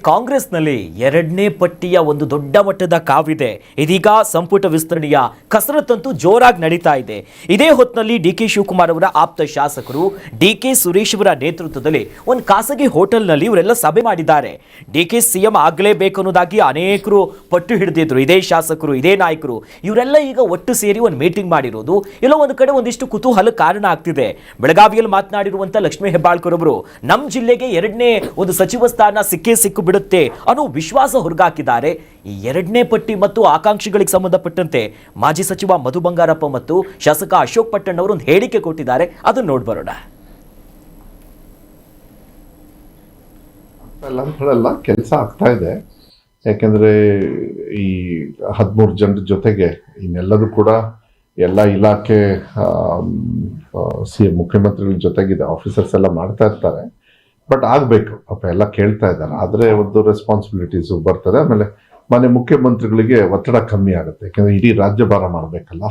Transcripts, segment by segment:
ಕಾಂಗ್ರೆಸ್ನಲ್ಲಿ ಎರಡನೇ ಪಟ್ಟಿಯ ಒಂದು ದೊಡ್ಡ ಮಟ್ಟದ ಕಾವಿದೆ. ಇದೀಗ ಸಂಪುಟ ವಿಸ್ತರಣೆಯ ಕಸರತ್ತಂತೂ ಜೋರಾಗಿ ನಡೀತಾ ಇದೆ. ಇದೇ ಹೊತ್ತಿನಲ್ಲಿ ಡಿ.ಕೆ. ಶಿವಕುಮಾರ್ ಅವರ ಆಪ್ತ ಶಾಸಕರು ಡಿ.ಕೆ. ಸುರೇಶ್ ಅವರ ನೇತೃತ್ವದಲ್ಲಿ ಒಂದು ಖಾಸಗಿ ಹೋಟೆಲ್ನಲ್ಲಿ ಇವರೆಲ್ಲ ಸಭೆ ಮಾಡಿದ್ದಾರೆ. ಡಿ.ಕೆ. ಸಿಎಂ ಆಗಲೇಬೇಕು ಅನ್ನೋದಾಗಿ ಅನೇಕರು ಪಟ್ಟು ಹಿಡಿದಿದ್ರು. ಇದೇ ಶಾಸಕರು, ಇದೇ ನಾಯಕರು ಇವರೆಲ್ಲ ಈಗ ಒಟ್ಟು ಸೇರಿ ಒಂದು ಮೀಟಿಂಗ್ ಮಾಡಿರೋದು ಎಲ್ಲೋ ಒಂದು ಕಡೆ ಒಂದಿಷ್ಟು ಕುತೂಹಲ ಕಾರಣ ಆಗ್ತಿದೆ. ಬೆಳಗಾವಿಯಲ್ಲಿ ಮಾತನಾಡಿರುವಂತ ಲಕ್ಷ್ಮೀ ಹೆಬ್ಬಾಳ್ಕರ್ ಅವರು ನಮ್ಮ ಜಿಲ್ಲೆಗೆ ಎರಡನೇ ಒಂದು ಸಚಿವ ಸ್ಥಾನ ಸಿಕ್ಕು ಬಿಡುತ್ತೆ ಅನ್ನೋ ವಿಶ್ವಾಸ ಹೊರಗಾಕಿದ್ದಾರೆ. ಈ ಎರಡನೇ ಪಟ್ಟಿ ಮತ್ತು ಆಕಾಂಕ್ಷಿಗಳಿಗೆ ಸಂಬಂಧಪಟ್ಟಂತೆ ಮಾಜಿ ಸಚಿವ ಮಧು ಬಂಗಾರಪ್ಪ ಮತ್ತು ಶಾಸಕ ಅಶೋಕ್ ಪಟ್ಟಣ್ ಅವರು ಒಂದು ಹೇಳಿಕೆ ಕೊಟ್ಟಿದ್ದಾರೆ. ಅದನ್ನು ನೋಡ್ಬರೋಣ. ಎಲ್ಲ ಕೆಲಸ ಆಗ್ತಾ ಇದೆ. ಯಾಕೆಂದ್ರೆ ಈ 13 ಜನರ ಜೊತೆಗೆ ಇನ್ನೆಲ್ಲದೂ ಕೂಡ ಎಲ್ಲ ಇಲಾಖೆ ಮುಖ್ಯಮಂತ್ರಿಗಳ ಜೊತೆಗಿದೆ, ಆಫೀಸರ್ಸ್ ಎಲ್ಲ ಮಾಡ್ತಾ ಇರ್ತಾರೆ. ಬಟ್ ಆಗಬೇಕು ಪಾಪ, ಎಲ್ಲ ಕೇಳ್ತಾ ಇದ್ದಾರೆ. ಆದರೆ ಒಂದು ರೆಸ್ಪಾನ್ಸಿಬಿಲಿಟೀಸು ಬರ್ತದೆ. ಆಮೇಲೆ ಮನೆ ಮುಖ್ಯಮಂತ್ರಿಗಳಿಗೆ ಒತ್ತಡ ಕಮ್ಮಿ ಆಗುತ್ತೆ, ಯಾಕೆಂದರೆ ಇಡೀ ರಾಜ್ಯಭಾರ ಮಾಡಬೇಕಲ್ಲ.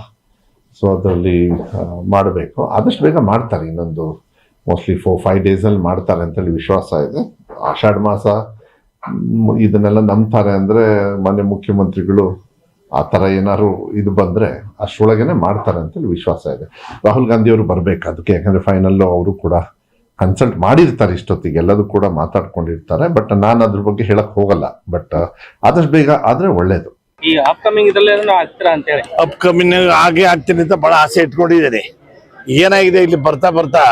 ಸೊ ಅದರಲ್ಲಿ ಮಾಡಬೇಕು. ಆದಷ್ಟು ಬೇಗ ಮಾಡ್ತಾರೆ. ಇನ್ನೊಂದು ಮೋಸ್ಟ್ಲಿ 4-5 ಡೇಸಲ್ಲಿ ಮಾಡ್ತಾರೆ ಅಂತೇಳಿ ವಿಶ್ವಾಸ ಇದೆ. ಆಷಾಢ ಮಾಸ ಇದನ್ನೆಲ್ಲ ನಂಬ್ತಾರೆ ಅಂದರೆ ಮನೆ ಮುಖ್ಯಮಂತ್ರಿಗಳು ಆ ಥರ ಏನಾದ್ರು ಇದು ಬಂದರೆ ಅಷ್ಟರೊಳಗೇನೆ ಮಾಡ್ತಾರೆ ಅಂತೇಳಿ ವಿಶ್ವಾಸ ಇದೆ. ರಾಹುಲ್ ಗಾಂಧಿ ಅವರು ಬರಬೇಕು ಅದಕ್ಕೆ, ಯಾಕಂದರೆ ಫೈನಲ್ಲು ಅವರು ಕೂಡ ಕನ್ಸಲ್ಟ್ ಮಾಡಿರ್ತಾರೆ, ಇಷ್ಟೊತ್ತಿಗೆ ಎಲ್ಲದೂ ಕೂಡ ಮಾತಾಡ್ಕೊಂಡಿರ್ತಾರೆ. ಬಟ್ ನಾನು ಅದ್ರ ಬಗ್ಗೆ ಹೇಳಕ್ ಹೋಗಲ್ಲ. ಬಟ್ ಆದಷ್ಟು ಬೇಗ ಆದ್ರೆ ಒಳ್ಳೇದು. ಈ ಅಪ್ಕಮಿಂಗ್ ಹಾಗೆ ಆಗ್ತೀನಿ ಅಂತ ಬಹಳ ಆಸೆ ಇಟ್ಕೊಂಡಿದ್ದೀನಿ. ಏನಾಗಿದೆ, ಇಲ್ಲಿ ಬರ್ತಾ ಬರ್ತಾ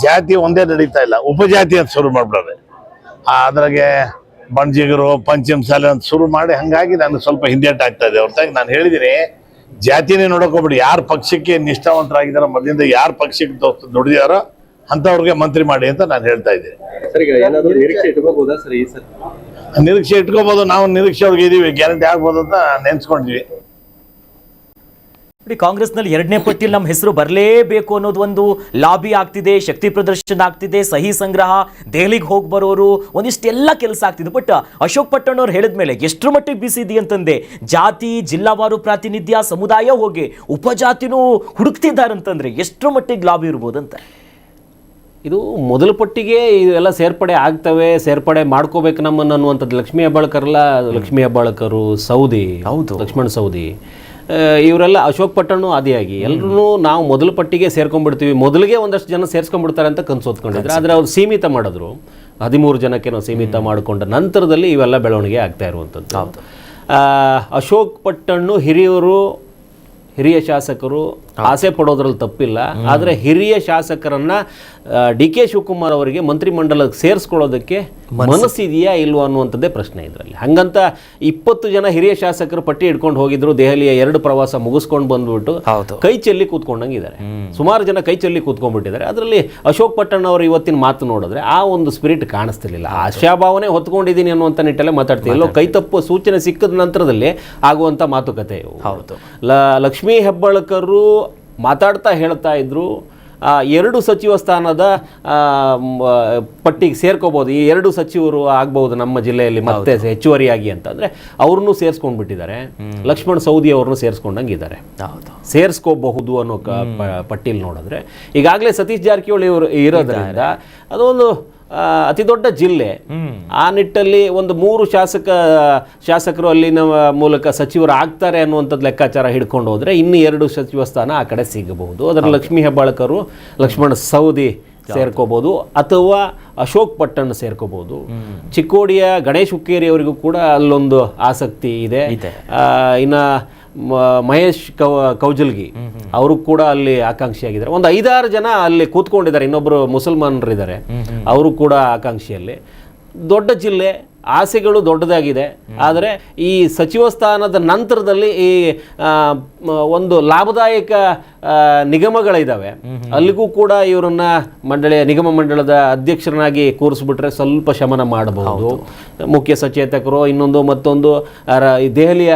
ಜಾತಿ ಒಂದೇ ನಡೀತಾ ಇಲ್ಲ, ಉಪಜಾತಿ ಅಂತ ಶುರು ಮಾಡ್ಬಿಡೋದು. ಅದ್ರಾಗೆ ಬಣಜಿಗರು, ಪಂಚಮಸಾಲೆ ಅಂತ ಶುರು ಮಾಡಿ ಹಂಗಾಗಿ ನನಗೆ ಸ್ವಲ್ಪ ಹಿಂದೇಟ ಆಗ್ತಾ ಇದೆ. ಹೊರತಾಗಿ ನಾನು ಹೇಳಿದ್ದೀನಿ, ಜಾತಿನೇ ನೋಡಕೋಬಿಡಿ. ಯಾರು ಪಕ್ಷಕ್ಕೆ ನಿಷ್ಠಾವಂತರಾಗಿದ್ದಾರೋ, ಮೊದಲಿಂದ ಯಾರು ಪಕ್ಷಕ್ಕೆ ದುಡಿದಾರೋ ಅಂತವ್ರಿಗೆ ಮಂತ್ರಿ ಮಾಡಿ ಅಂತ ನಾನು ಹೇಳ್ತಾ ಇದ್ದೀನಿ. ನಿರೀಕ್ಷೆ ಇಟ್ಕೋಬಹುದು. ನಾವು ನಿರೀಕ್ಷೆ ಅವ್ರಿಗೆ ಇದೀವಿ, ಗ್ಯಾರಂಟಿ ಆಗ್ಬೋದು ಅಂತ ನೆನ್ಸ್ಕೊಂಡಿದ್ವಿ. ಕಾಂಗ್ರೆಸ್ನಲ್ಲಿ ಎರಡನೇ ಪಟ್ಟಿಯಲ್ಲಿ ನಮ್ಮ ಹೆಸರು ಬರಲೇಬೇಕು ಅನ್ನೋದು ಒಂದು ಲಾಬಿ ಆಗ್ತಿದೆ, ಶಕ್ತಿ ಪ್ರದರ್ಶನ ಆಗ್ತಿದೆ, ಸಹಿ ಸಂಗ್ರಹ, ದೆಹಲಿಗೆ ಹೋಗಿ ಬರೋರು, ಒಂದಿಷ್ಟೆಲ್ಲ ಕೆಲಸ ಆಗ್ತಿದೆ. ಬಟ್ ಅಶೋಕ್ ಪಟ್ಟಣ್ ಅವ್ರು ಹೇಳಿದ ಮೇಲೆ ಎಷ್ಟರ ಮಟ್ಟಿಗೆ ಬಿಸಿದಿ ಅಂತಂದೆ, ಜಾತಿ, ಜಿಲ್ಲಾವಾರು ಪ್ರಾತಿನಿಧ್ಯ, ಸಮುದಾಯ ಹೋಗಿ ಉಪಜಾತಿನೂ ಹುಡುಕ್ತಿದ್ದಾರಂತಂದ್ರೆ ಎಷ್ಟರ ಮಟ್ಟಿಗೆ ಲಾಬಿ ಇರ್ಬೋದಂತ. ಇದು ಮೊದಲ ಪಟ್ಟಿಗೆ ಇವೆಲ್ಲ ಸೇರ್ಪಡೆ ಆಗ್ತವೆ, ಸೇರ್ಪಡೆ ಮಾಡ್ಕೋಬೇಕು ನಮ್ಮನ್ನು ಅನ್ನುವಂಥದ್ದು. ಲಕ್ಷ್ಮೀ ಹೆಬ್ಬಾಳ್ಕರು, ಸೌದಿ, ಹೌದು, ಲಕ್ಷ್ಮಣ್ ಸೌದಿ, ಇವರೆಲ್ಲ ಅಶೋಕ್ ಪಟ್ಟಣ್ ಆದಿಯಾಗಿ ಎಲ್ಲರೂ ನಾವು ಮೊದಲ ಪಟ್ಟಿಗೆ ಸೇರ್ಕೊಂಡ್ಬಿಡ್ತೀವಿ, ಮೊದಲಿಗೆ ಒಂದಷ್ಟು ಜನ ಸೇರ್ಸ್ಕೊಂಡ್ಬಿಡ್ತಾರೆ ಅಂತ ಕನ್ಸೋತ್ಕೊಂಡಿದ್ರು. ಆದರೆ ಅವ್ರು ಸೀಮಿತ ಮಾಡಿದ್ರು, 13 ಜನಕ್ಕೆ ನಾವು ಸೀಮಿತ ಮಾಡಿಕೊಂಡ ನಂತರದಲ್ಲಿ ಇವೆಲ್ಲ ಬೆಳವಣಿಗೆ ಆಗ್ತಾ ಇರುವಂಥದ್ದು. ಅಶೋಕ್ ಪಟ್ಟಣ್ ಹಿರಿಯ ಶಾಸಕರು ಆಸೆ ಪಡೋದ್ರಲ್ಲಿ ತಪ್ಪಿಲ್ಲ. ಆದರೆ ಹಿರಿಯ ಶಾಸಕರನ್ನ ಡಿ.ಕೆ. ಶಿವಕುಮಾರ್ ಅವರಿಗೆ ಮಂತ್ರಿಮಂಡಲಕ್ಕೆ ಸೇರಿಸ್ಕೊಳ್ಳೋದಕ್ಕೆ ಮನಸ್ಸಿದೆಯಾ ಇಲ್ವಾ ಅನ್ನುವಂಥದ್ದೇ ಪ್ರಶ್ನೆ ಇದರಲ್ಲಿ. ಹಂಗಂತ 20 ಜನ ಹಿರಿಯ ಶಾಸಕರು ಪಟ್ಟಿ ಹಿಡ್ಕೊಂಡು ಹೋಗಿದ್ರು. ದೆಹಲಿಯ 2 ಪ್ರವಾಸ ಮುಗಿಸ್ಕೊಂಡು ಬಂದ್ಬಿಟ್ಟು ಕೈ ಚೆಲ್ಲಿ ಕೂತ್ಕೊಂಡಂಗಿದ್ದಾರೆ. ಸುಮಾರು ಜನ ಕೈ ಚೆಲ್ಲಿ ಕೂತ್ಕೊಂಡ್ಬಿಟ್ಟಿದ್ದಾರೆ. ಅದರಲ್ಲಿ ಅಶೋಕ್ ಪಟ್ಟಣ್ ಅವರು ಇವತ್ತಿನ ಮಾತು ನೋಡಿದ್ರೆ ಆ ಒಂದು ಸ್ಪಿರಿಟ್ ಕಾಣಿಸ್ತಿರ್ಲಿಲ್ಲ. ಆಶಾಭಾವನೆ ಹೊತ್ಕೊಂಡಿದ್ದೀನಿ ಅನ್ನುವಂಥ ನಿಟ್ಟಲ್ಲೇ ಮಾತಾಡ್ತೀವಿ. ಎಲ್ಲೋ ಕೈ ತಪ್ಪು ಸೂಚನೆ ಸಿಕ್ಕಿದ ನಂತರದಲ್ಲಿ ಆಗುವಂಥ ಮಾತುಕತೆ. ಹೌದು, ಲಕ್ಷ್ಮೀ ಹೆಬ್ಬಾಳ್ಕರು ಮಾತಾಡ್ತಾ ಹೇಳ್ತಾ ಇದ್ರು, 2 ಸಚಿವ ಸ್ಥಾನದ ಪಟ್ಟಿಗೆ ಸೇರ್ಕೋಬಹುದು, ಈ 2 ಸಚಿವರು ಆಗ್ಬಹುದು ನಮ್ಮ ಜಿಲ್ಲೆಯಲ್ಲಿ ಮತ್ತೆ ಹೆಚ್ಚುವರಿಯಾಗಿ ಅಂತಂದ್ರೆ ಅವ್ರನ್ನೂ ಸೇರಿಸ್ಕೊಂಡ್ಬಿಟ್ಟಿದ್ದಾರೆ. ಲಕ್ಷ್ಮಣ್ ಸೌದಿ ಅವ್ರನ್ನೂ ಸೇರಿಸ್ಕೊಂಡಂಗಿದ್ದಾರೆ. ಸೇರಿಸ್ಕೋಬಹುದು ಅನ್ನೋ ಪಟ್ಟಿಲಿ ನೋಡಿದ್ರೆ ಈಗಾಗಲೇ ಸತೀಶ್ ಜಾರಕಿಹೊಳಿ ಅವರು ಇರೋದ್ರಿಂದ ಅದೊಂದು ಅತಿ ದೊಡ್ಡ ಜಿಲ್ಲೆ. ಆ ನಿಟ್ಟಲ್ಲಿ ಒಂದು 3 ಶಾಸಕರು ಅಲ್ಲಿನ ಮೂಲಕ ಸಚಿವರು ಆಗ್ತಾರೆ ಅನ್ನುವಂಥದ್ದು ಲೆಕ್ಕಾಚಾರ ಹಿಡ್ಕೊಂಡು ಹೋದ್ರೆ ಇನ್ನು 2 ಸಚಿವ ಸ್ಥಾನ ಆ ಕಡೆ ಸಿಗಬಹುದು. ಅದರಲ್ಲಿ ಲಕ್ಷ್ಮೀ ಹೆಬ್ಬಾಳ್ಕರು, ಲಕ್ಷ್ಮಣ್ ಸೌದಿ ಸೇರ್ಕೋಬಹುದು, ಅಥವಾ ಅಶೋಕ್ ಪಟ್ಟಣ್ ಸೇರ್ಕೋಬಹುದು. ಚಿಕ್ಕೋಡಿಯ ಗಣೇಶ್ ಹುಕ್ಕೇರಿ ಅವರಿಗೂ ಕೂಡ ಅಲ್ಲೊಂದು ಆಸಕ್ತಿ ಇದೆ. ಇನ್ನು ಮಹೇಶ್ ಕೌಜಲ್ಗಿ ಅವರು ಕೂಡ ಅಲ್ಲಿ ಆಕಾಂಕ್ಷಿಯಾಗಿದ್ದಾರೆ. ಒಂದು 5-6 ಜನ ಅಲ್ಲಿ ಕೂತ್ಕೊಂಡಿದ್ದಾರೆ. ಇನ್ನೊಬ್ಬರು ಮುಸಲ್ಮಾನರಿದ್ದಾರೆ, ಅವರು ಕೂಡ ಆಕಾಂಕ್ಷಿಯಲ್ಲಿ. ದೊಡ್ಡ ಜಿಲ್ಲೆ, ಆಸೆಗಳು ದೊಡ್ಡದಾಗಿದೆ. ಆದರೆ ಈ ಸಚಿವ ಸ್ಥಾನದ ನಂತರದಲ್ಲಿ ಈ ಒಂದು ಲಾಭದಾಯಕ ನಿಗಮಗಳಿದ್ದಾವೆ, ಅಲ್ಲಿಗೂ ಕೂಡ ಇವರನ್ನ ನಿಗಮ ಮಂಡಳದ ಅಧ್ಯಕ್ಷರನ್ನಾಗಿ ಕೂರಿಸ್ಬಿಟ್ರೆ ಸ್ವಲ್ಪ ಶಮನ ಮಾಡಬಹುದು. ಮುಖ್ಯ ಸಚೇತಕರು, ಇನ್ನೊಂದು ಮತ್ತೊಂದು ದೆಹಲಿಯ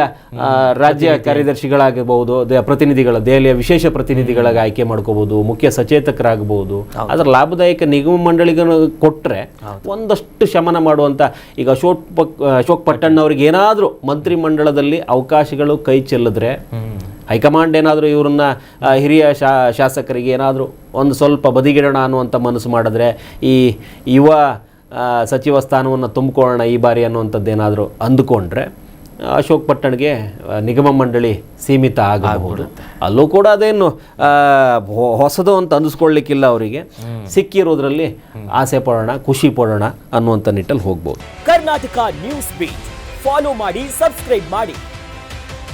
ರಾಜ್ಯ ಕಾರ್ಯದರ್ಶಿಗಳಾಗಬಹುದು, ಪ್ರತಿನಿಧಿಗಳ ದೆಹಲಿಯ ವಿಶೇಷ ಪ್ರತಿನಿಧಿಗಳಾಗಿ ಆಯ್ಕೆ ಮಾಡ್ಕೋಬಹುದು, ಮುಖ್ಯ ಸಚೇತಕರಾಗಬಹುದು. ಅದರ ಲಾಭದಾಯಕ ನಿಗಮ ಮಂಡಳಿಗಳನ್ನು ಕೊಟ್ಟರೆ ಒಂದಷ್ಟು ಶಮನ ಮಾಡುವಂಥ. ಈಗ ಅಶೋಕ್ ಪಟ್ಟಣ್ ಅವರಿಗೆ ಏನಾದರೂ ಮಂತ್ರಿಮಂಡಲದಲ್ಲಿ ಅವಕಾಶಗಳು ಕೈ ಚೆಲ್ಲಿದ್ರೆ, ಹೈಕಮಾಂಡ್ ಏನಾದರೂ ಇವ್ರನ್ನ ಹಿರಿಯ ಶಾಸಕರಿಗೆ ಏನಾದರೂ ಒಂದು ಸ್ವಲ್ಪ ಬದಿಗಿಡೋಣ ಅನ್ನುವಂಥ ಮನಸ್ಸು ಮಾಡಿದ್ರೆ, ಈ ಯುವ ಸಚಿವ ಸ್ಥಾನವನ್ನು ತುಂಬಿಕೊಳ್ಳೋಣ ಈ ಬಾರಿ ಅನ್ನುವಂಥದ್ದು ಏನಾದರೂ ಅಂದುಕೊಂಡ್ರೆ ಅಶೋಕ್ ಪಟ್ಟಣ್ಗೆ ನಿಗಮ ಮಂಡಳಿ ಸೀಮಿತ ಆಗಬಹುದು. ಅಲ್ಲೂ ಕೂಡ ಅದೇನು ಹೊಸದು ಅಂತ ಅಂದಿಸ್ಕೊಳ್ಳಿಕ್ಕಿಲ್ಲ. ಅವರಿಗೆ ಸಿಕ್ಕಿರೋದ್ರಲ್ಲಿ ಆಸೆ ಪಡೋಣ, ಖುಷಿ ಪಡೋಣ ಅನ್ನುವಂಥ ನಿಟ್ಟಲ್ಲಿ ಹೋಗ್ಬೋದು. ಕರ್ನಾಟಕ ನ್ಯೂಸ್ ಬೀಟ್ ಫಾಲೋ ಮಾಡಿ, ಸಬ್ಸ್ಕ್ರೈಬ್ ಮಾಡಿ.